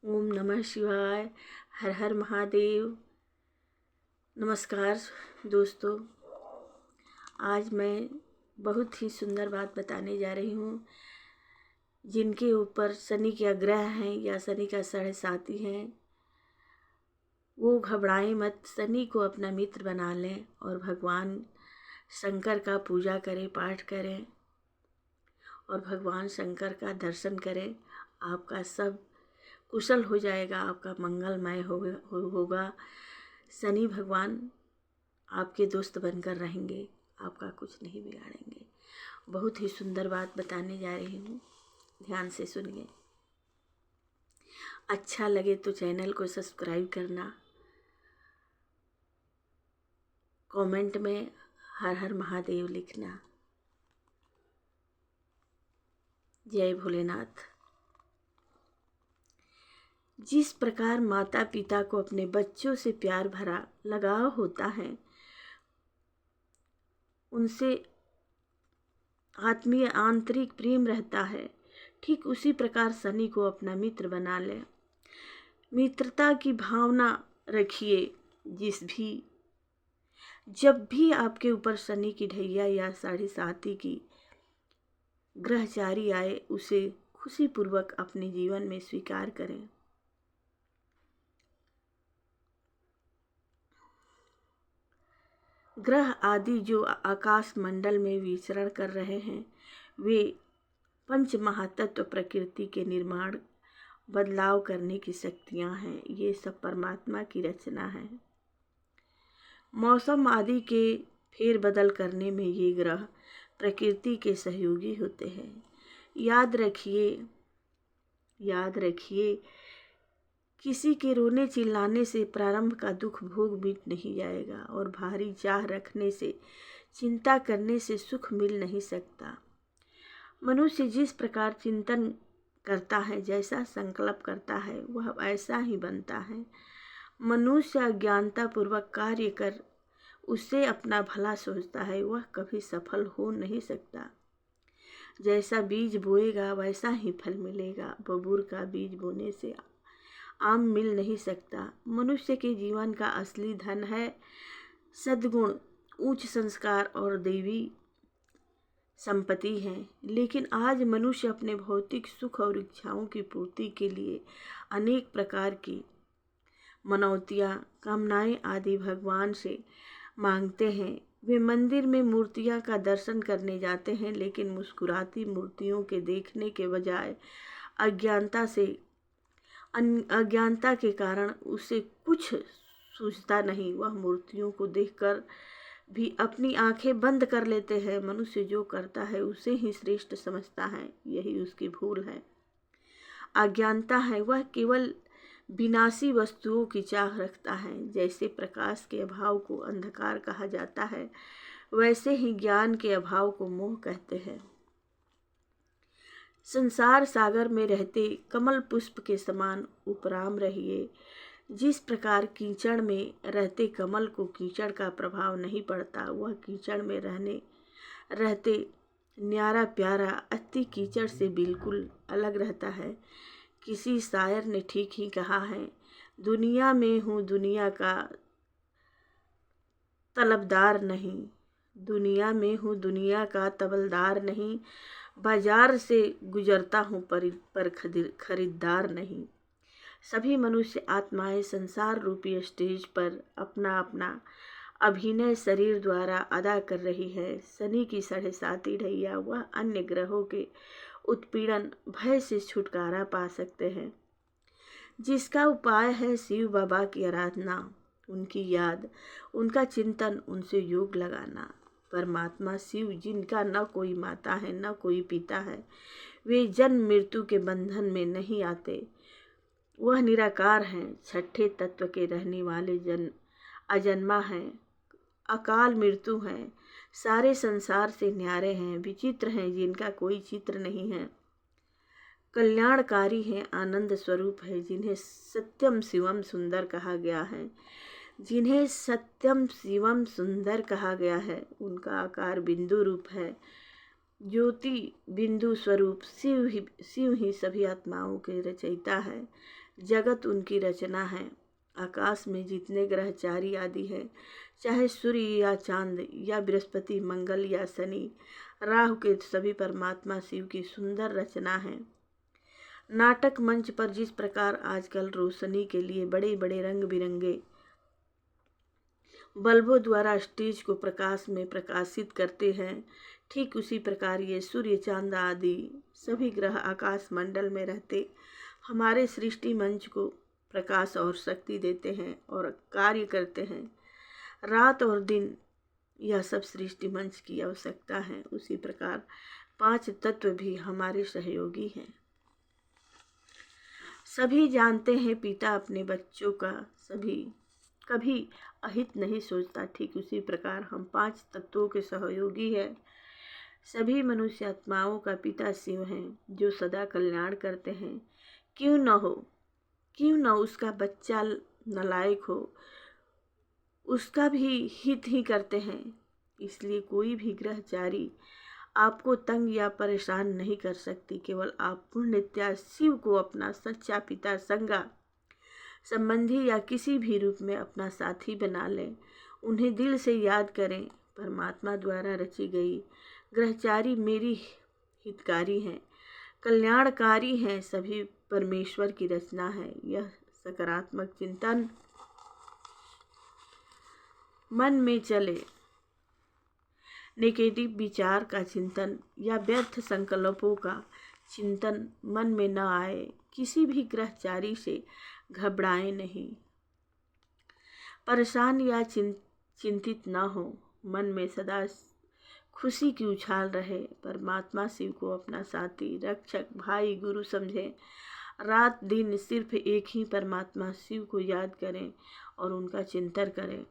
ओम नमः शिवाय। हर हर महादेव। नमस्कार दोस्तों। आज मैं बहुत ही सुंदर बात बताने जा रही हूँ। जिनके ऊपर शनि के ग्रह हैं या शनि का 7.5 हैं, वो घबराएं मत। शनि को अपना मित्र बना लें और भगवान शंकर का पूजा करें, पाठ करें और भगवान शंकर का दर्शन करें। आपका सब कुशल हो जाएगा, आपका मंगलमय होगा। शनि भगवान आपके दोस्त बनकर रहेंगे, आपका कुछ नहीं बिगाड़ेंगे। बहुत ही सुंदर बात बताने जा रही हूँ, ध्यान से सुनिए। अच्छा लगे तो चैनल को सब्सक्राइब करना, कमेंट में हर हर महादेव लिखना। जय भोलेनाथ। जिस प्रकार माता पिता को अपने बच्चों से प्यार भरा लगाव होता है, उनसे आत्मीय आंतरिक प्रेम रहता है, ठीक उसी प्रकार शनि को अपना मित्र बना ले। मित्रता की भावना रखिए। जब भी आपके ऊपर शनि की ढैया या 7.5 की ग्रहचारी आए, उसे खुशीपूर्वक अपने जीवन में स्वीकार करें। ग्रह आदि जो आकाश मंडल में विचरण कर रहे हैं, वे पंच महातत्व प्रकृति के निर्माण बदलाव करने की शक्तियां हैं। ये सब परमात्मा की रचना है। मौसम आदि के फेर बदल करने में ये ग्रह प्रकृति के सहयोगी होते हैं। याद रखिए, किसी के रोने चिल्लाने से प्रारंभ का दुख भोग मिट नहीं जाएगा और भारी चाह रखने से, चिंता करने से सुख मिल नहीं सकता। मनुष्य जिस प्रकार चिंतन करता है, जैसा संकल्प करता है, वह ऐसा ही बनता है। मनुष्य अज्ञानता पूर्वक कार्य कर उससे अपना भला सोचता है, वह कभी सफल हो नहीं सकता। जैसा बीज बोएगा वैसा ही फल मिलेगा। बबूर का बीज बोने से आम मिल नहीं सकता। मनुष्य के जीवन का असली धन है सद्गुण, उच्च संस्कार और दैवी संपत्ति है। लेकिन आज मनुष्य अपने भौतिक सुख और इच्छाओं की पूर्ति के लिए अनेक प्रकार की मनौतियाँ, कामनाएं आदि भगवान से मांगते हैं। वे मंदिर में मूर्तियाँ का दर्शन करने जाते हैं, लेकिन मुस्कुराती मूर्तियों के देखने के बजाय अज्ञानता के कारण उसे कुछ सूझता नहीं। वह मूर्तियों को देखकर भी अपनी आंखें बंद कर लेते हैं। मनुष्य जो करता है उसे ही श्रेष्ठ समझता है, यही उसकी भूल है। अज्ञानता है, वह केवल विनाशी वस्तुओं की चाह रखता है। जैसे प्रकाश के अभाव को अंधकार कहा जाता है, वैसे ही ज्ञान के अभाव को मोह कहते हैं। संसार सागर में रहते कमल पुष्प के समान उपराम रहिए। जिस प्रकार कीचड़ में रहते कमल को कीचड़ का प्रभाव नहीं पड़ता, वह कीचड़ में रहते न्यारा प्यारा अति कीचड़ से बिल्कुल अलग रहता है। किसी शायर ने ठीक ही कहा है, दुनिया में हूँ दुनिया का तलबदार नहीं, दुनिया में हूँ दुनिया का तबलदार नहीं, बाजार से गुजरता हूँ पर खरीदार नहीं। सभी मनुष्य आत्माएं संसार रूपी स्टेज पर अपना अपना अभिनय शरीर द्वारा अदा कर रही है। शनि की 7.5 ढैया वह अन्य ग्रहों के उत्पीड़न भय से छुटकारा पा सकते हैं। जिसका उपाय है शिव बाबा की आराधना, उनकी याद, उनका चिंतन, उनसे योग लगाना। परमात्मा शिव, जिनका न कोई माता है न कोई पिता है, वे जन्म मृत्यु के बंधन में नहीं आते। वह निराकार हैं, छठे तत्व के रहने वाले अजन्मा हैं, अकाल मृत्यु हैं, सारे संसार से न्यारे हैं, विचित्र हैं, जिनका कोई चित्र नहीं है, कल्याणकारी हैं, आनंद स्वरूप है, जिन्हें सत्यम शिवम सुंदर कहा गया है। जिन्हें सत्यम शिवम सुंदर कहा गया है, उनका आकार बिंदु रूप है। ज्योति बिंदु स्वरूप शिव ही सभी आत्माओं के रचयिता है। जगत उनकी रचना है। आकाश में जितने ग्रहचारी आदि हैं, चाहे सूर्य या चांद या बृहस्पति, मंगल या शनि, राहु केतु, सभी परमात्मा शिव की सुंदर रचना है। नाटक मंच पर जिस प्रकार आजकल रोशनी के लिए बड़े बड़े रंग बिरंगे बल्बों द्वारा स्टेज को प्रकाश में प्रकाशित करते हैं, ठीक उसी प्रकार ये सूर्य, चांद आदि सभी ग्रह आकाश मंडल में रहते हमारे सृष्टि मंच को प्रकाश और शक्ति देते हैं और कार्य करते हैं। रात और दिन यह सब सृष्टि मंच की आवश्यकता है। उसी प्रकार 5 तत्व भी हमारे सहयोगी हैं। सभी जानते हैं पिता अपने बच्चों का कभी अहित नहीं सोचता, ठीक उसी प्रकार हम 5 तत्वों के सहयोगी हैं। सभी मनुष्य आत्माओं का पिता शिव हैं, जो सदा कल्याण करते हैं। क्यों न उसका बच्चा नालायक हो, उसका भी हित ही करते हैं। इसलिए कोई भी ग्रहचारी आपको तंग या परेशान नहीं कर सकती। केवल आप पूर्णतया शिव को अपना सच्चा पिता, संगा, संबंधी या किसी भी रूप में अपना साथी बना लें। उन्हें दिल से याद करें। परमात्मा द्वारा रची गई ग्रहचारी मेरी हितकारी हैं, कल्याणकारी हैं, सभी परमेश्वर की रचना है। यह सकारात्मक चिंतन मन में चले, नेगेटिव विचार का चिंतन या व्यर्थ संकल्पों का चिंतन मन में न आए। किसी भी ग्रहचारी से घबराएं नहीं, परेशान या चिंतित न हो। मन में सदा खुशी की उछाल रहे। परमात्मा शिव को अपना साथी, रक्षक, भाई, गुरु समझें। रात दिन सिर्फ एक ही परमात्मा शिव को याद करें और उनका चिंतन करें।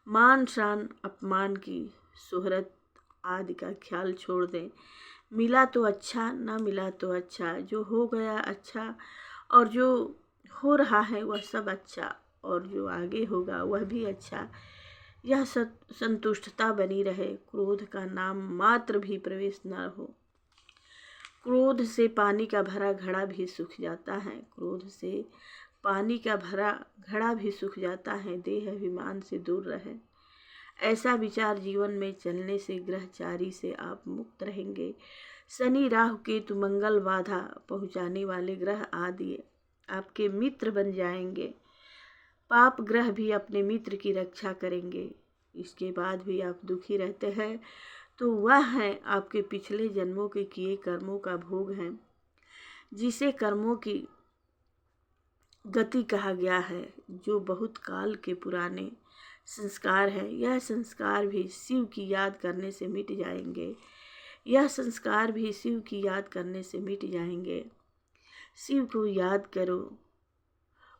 मान शान अपमान की शोहरत आदि का ख्याल छोड़ दें। मिला तो अच्छा, ना मिला तो अच्छा, जो हो गया अच्छा, और जो हो रहा है वह सब अच्छा, और जो आगे होगा वह भी अच्छा। यह संतुष्टता बनी रहे। क्रोध का नाम मात्र भी प्रवेश न हो। क्रोध से पानी का भरा घड़ा भी सूख जाता है। क्रोध से पानी का भरा घड़ा भी सूख जाता है। देह अभिमान से दूर रहे। ऐसा विचार जीवन में चलने से ग्रहचारी से आप मुक्त रहेंगे। शनि, राहु, केतु, मंगल बाधा पहुँचाने वाले ग्रह आदि आपके मित्र बन जाएंगे। पाप ग्रह भी अपने मित्र की रक्षा करेंगे। इसके बाद भी आप दुखी रहते हैं तो वह है आपके पिछले जन्मों के किए कर्मों का भोग है, जिसे कर्मों की गति कहा गया है, जो बहुत काल के पुराने संस्कार है। यह संस्कार भी शिव की याद करने से मिट जाएंगे। शिव को याद करो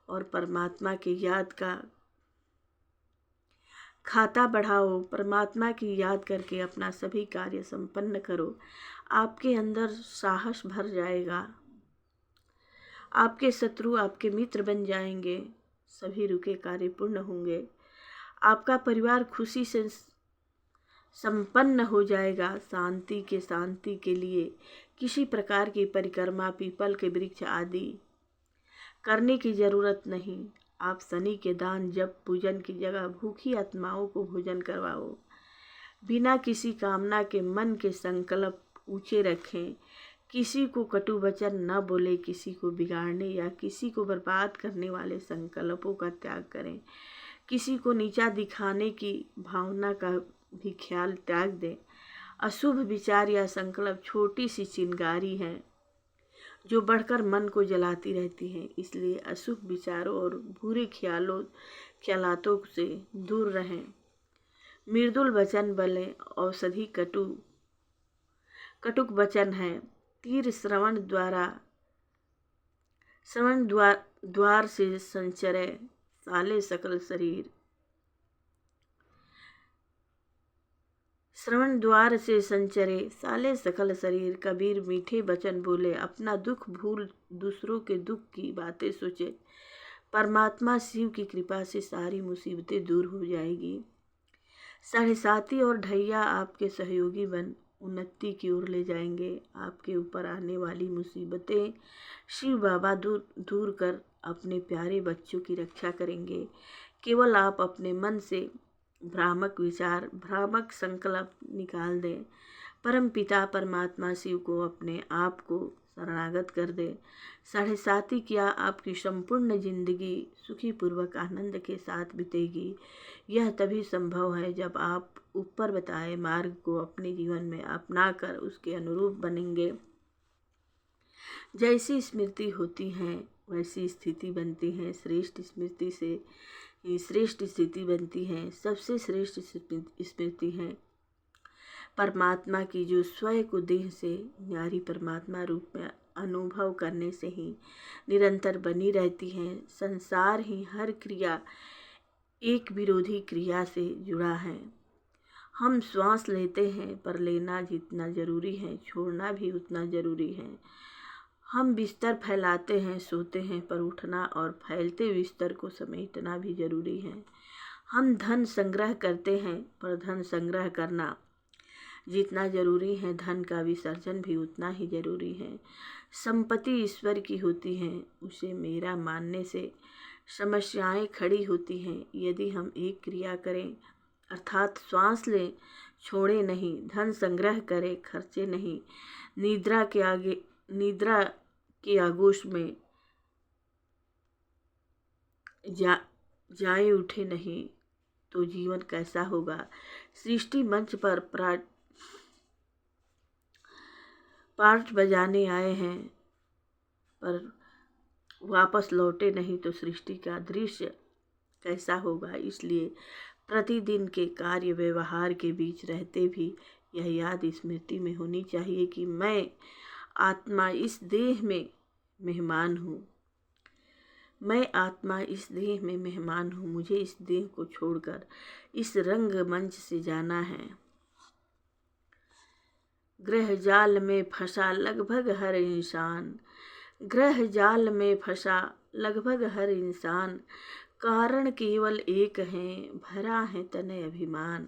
और परमात्मा की याद का खाता बढ़ाओ। परमात्मा की याद करके अपना सभी कार्य संपन्न करो। आपके अंदर साहस भर जाएगा। आपके शत्रु आपके मित्र बन जाएंगे। सभी रुके कार्य पूर्ण होंगे। आपका परिवार खुशी से संपन्न हो जाएगा। शांति के लिए किसी प्रकार की परिक्रमा, पीपल के वृक्ष आदि करने की जरूरत नहीं। आप शनि के दान, जप, पूजन की जगह भूखी आत्माओं को भोजन करवाओ। बिना किसी कामना के मन के संकल्प ऊंचे रखें। किसी को कटु वचन न बोले। किसी को बिगाड़ने या किसी को बर्बाद करने वाले संकल्पों का त्याग करें। किसी को नीचा दिखाने की भावना का भी ख्याल त्याग दें। अशुभ विचार या संकल्प छोटी सी चिंगारी है जो बढ़कर मन को जलाती रहती है। इसलिए अशुभ विचारों और बुरे ख्यालातों से दूर रहें। मृदुल वचन बोलें। औषधि कटुक वचन है। तीर श्रवण द्वार से संचरे साले सकल शरीर। श्रवण द्वार से संचरे साले सकल शरीर। कबीर मीठे वचन बोले। अपना दुख भूल दूसरों के दुख की बातें सोचे। परमात्मा शिव की कृपा से सारी मुसीबतें दूर हो जाएगी। साढ़े साती और ढैया आपके सहयोगी बन उन्नति की ओर ले जाएंगे। आपके ऊपर आने वाली मुसीबतें शिव बाबा दूर कर अपने प्यारे बच्चों की रक्षा करेंगे। केवल आप अपने मन से भ्रामक विचार, भ्रामक संकल्प निकाल दें। परम पिता परमात्मा शिव को अपने आप को शरणागत कर दे। 7.5 क्या आपकी संपूर्ण जिंदगी सुखी पूर्वक आनंद के साथ बीतेगी। यह तभी संभव है जब आप ऊपर बताए मार्ग को अपने जीवन में अपनाकर उसके अनुरूप बनेंगे। जैसी स्मृति होती है वैसी स्थिति बनती है। श्रेष्ठ स्मृति से श्रेष्ठ स्थिति बनती है। सबसे श्रेष्ठ स्मृति है परमात्मा की, जो स्वयं को देह से न्यारी परमात्मा रूप में अनुभव करने से ही निरंतर बनी रहती है। संसार ही हर क्रिया एक विरोधी क्रिया से जुड़ा है। हम श्वास लेते हैं पर लेना जितना जरूरी है छोड़ना भी उतना जरूरी है। हम बिस्तर फैलाते हैं, सोते हैं, पर उठना और फैलते बिस्तर को समेटना भी जरूरी है। हम धन संग्रह करते हैं पर धन संग्रह करना जितना जरूरी है धन का विसर्जन भी उतना ही जरूरी है। संपत्ति ईश्वर की होती है, उसे मेरा मानने से समस्याएं खड़ी होती हैं। यदि हम एक क्रिया करें अर्थात श्वास लें, छोड़े नहीं, धन संग्रह करें, खर्चे नहीं, निद्रा के आगोश में जाए उठे नहीं, तो जीवन कैसा होगा। सृष्टि मंच पर पार्ट बजाने आए हैं पर वापस लौटे नहीं तो सृष्टि का दृश्य कैसा होगा। इसलिए प्रतिदिन के कार्य व्यवहार के बीच रहते भी यह याद स्मृति में होनी चाहिए कि मैं आत्मा इस देह में मेहमान हूँ। मैं आत्मा इस देह में मेहमान हूँ। मुझे इस देह को छोड़कर इस रंग मंच से जाना है। ग्रह जाल में फंसा लगभग हर इंसान, ग्रह जाल में फंसा लगभग हर इंसान, कारण केवल एक है, भरा है तने अभिमान।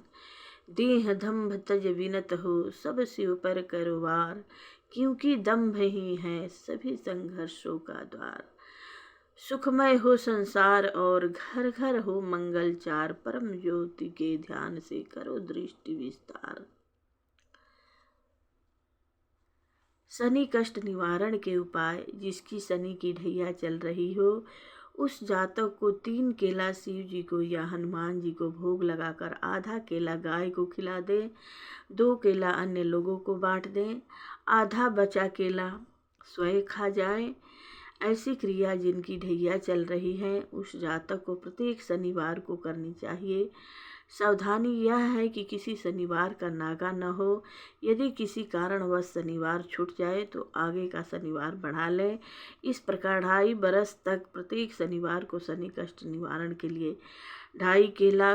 देह दंभ तज विनत हो, सब शिव पर करो वार, क्योंकि दंभ ही है सभी संघर्षों का द्वार। सुखमय हो संसार और घर घर हो मंगलचार, परम ज्योति के ध्यान से करो दृष्टि विस्तार। शनि कष्ट निवारण के उपाय। जिसकी शनि की ढैया चल रही हो उस जातक को 3 केला शिव जी को या हनुमान जी को भोग लगाकर आधा केला गाय को खिला दें, 2 केला अन्य लोगों को बांट दें, आधा बचा केला स्वयं खा जाएं। ऐसी क्रिया जिनकी ढैया चल रही है उस जातक को प्रत्येक शनिवार को करनी चाहिए। सावधानी यह है कि किसी शनिवार का नागा न हो। यदि किसी कारणवश शनिवार छूट जाए तो आगे का शनिवार बढ़ा लें। इस प्रकार 2.5 बरस तक प्रत्येक शनिवार को शनि कष्ट निवारण के लिए 2.5 केला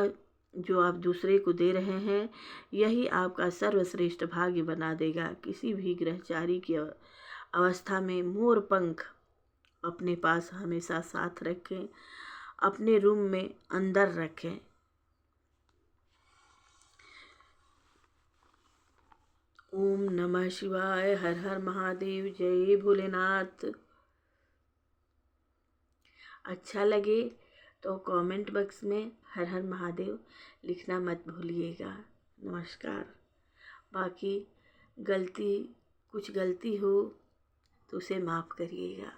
जो आप दूसरे को दे रहे हैं यही आपका सर्वश्रेष्ठ भाग्य बना देगा। किसी भी ग्रहचारी की अवस्था में मोर पंख अपने पास हमेशा साथ रखें, अपने रूम में अंदर रखें। ओम नमः शिवाय। हर हर महादेव। जय भोलेनाथ। अच्छा लगे तो कमेंट बॉक्स में हर हर महादेव लिखना मत भूलिएगा। नमस्कार। बाकी कुछ गलती हो तो उसे माफ़ करिएगा।